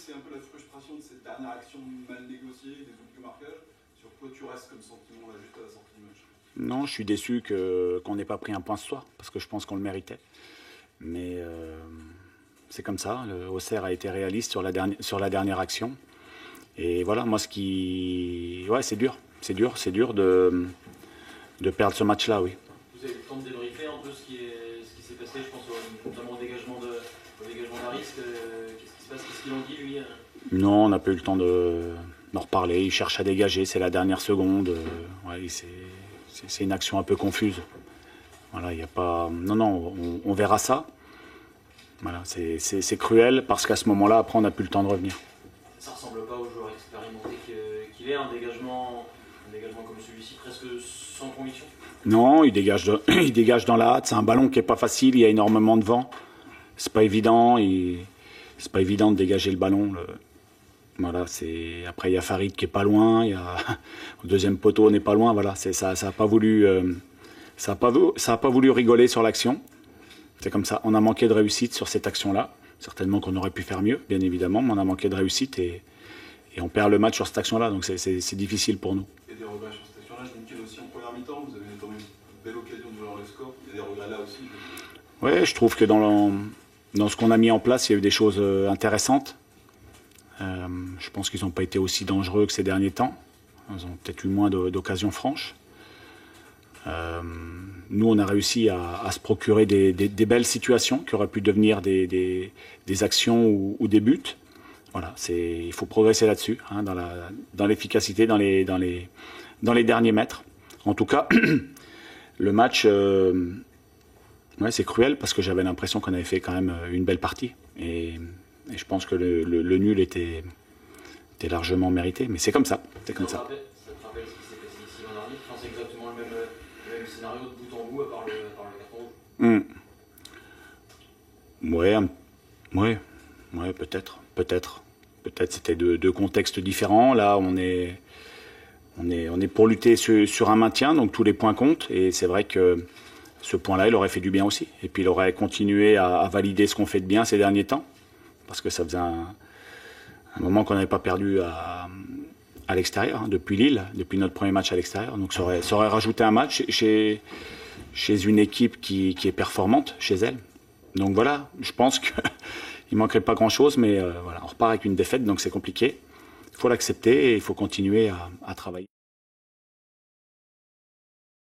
c'est un peu la frustration de cette dernière action mal négociée, des oubliés marquages. Sur quoi tu restes comme sentiment là, juste à la sortie du match? Non, je suis déçu qu'on n'ait pas pris un point ce soir, parce que je pense qu'on le méritait. Mais c'est comme ça, le Auxerre a été réaliste sur la dernière action. Et voilà, moi Ouais, c'est dur. C'est dur de perdre ce match-là, oui. Vous avez eu le temps de débriefer un peu ce qui s'est passé, je pense notamment au dégagement d'Aris. Qu'est-ce qui se passe? Qu'est-ce qu'il en dit, lui? Non, on n'a pas eu le temps d'en reparler. Il cherche à dégager, c'est la dernière seconde. Ouais, c'est une action un peu confuse. Voilà, il y a pas. Non, on verra ça. Voilà, c'est cruel parce qu'à ce moment-là, après, on n'a plus le temps de revenir. Ça ressemble pas au joueur expérimenté qu'il est, un dégagement comme celui-ci, presque sans conviction? Non, il dégage dans la hâte. C'est un ballon qui est pas facile. Il y a énormément de vent. C'est pas évident. C'est pas évident de dégager le ballon. Voilà, après il y a Farid qui est pas loin. Le deuxième poteau n'est pas loin. Voilà, ça a pas voulu. Ça a pas voulu rigoler sur l'action. C'est comme ça. On a manqué de réussite sur cette action-là. Certainement qu'on aurait pu faire mieux, bien évidemment, mais on a manqué de réussite et on perd le match sur cette action-là. Donc c'est difficile pour nous. Il y a des regrets sur cette action-là. Je me dis aussi en première mi-temps, vous avez notamment une belle occasion de voir le score. Il y a des regrets là aussi. Oui, je trouve que dans ce qu'on a mis en place, il y a eu des choses intéressantes. Je pense qu'ils n'ont pas été aussi dangereux que ces derniers temps. Ils ont peut-être eu moins d'occasions franches. Nous, on a réussi à se procurer des belles situations qui auraient pu devenir des actions ou des buts. Voilà, il faut progresser là-dessus, hein, dans l'efficacité, dans les derniers mètres. En tout cas, le match, ouais, c'est cruel parce que j'avais l'impression qu'on avait fait quand même une belle partie. Et je pense que le nul était largement mérité. Mais c'est comme ça. C'est comme ça. Ça te rappelle ce qui s'est passé ici l'an dernier? C'est exactement le même scénario de bout en bout, à part le carton rouge. Ouais, peut-être. Peut-être c'était deux contextes différents. Là, on est pour lutter sur un maintien, donc tous les points comptent. Et c'est vrai que ce point-là, il aurait fait du bien aussi. Et puis il aurait continué à valider ce qu'on fait de bien ces derniers temps. Parce que ça faisait un moment qu'on n'avait pas perdu à l'extérieur, hein, depuis Lille, depuis notre premier match à l'extérieur. Donc ça aurait rajouté un match chez une équipe qui est performante chez elle. Donc voilà, je pense qu'il ne manquerait pas grand-chose, mais voilà, on repart avec une défaite, donc c'est compliqué. Il faut l'accepter et il faut continuer à travailler.